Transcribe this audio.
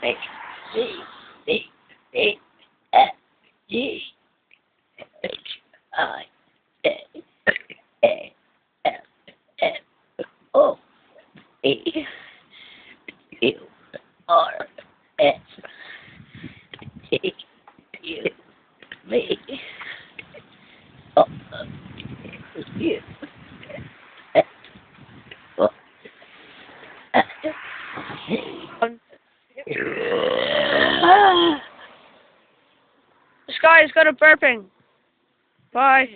A, C, D, E, F, G, H, I, J, K, L, M, O, P, Q, R, S, T, U, V, O, U, F, O, F, This guy is good at burping. Bye.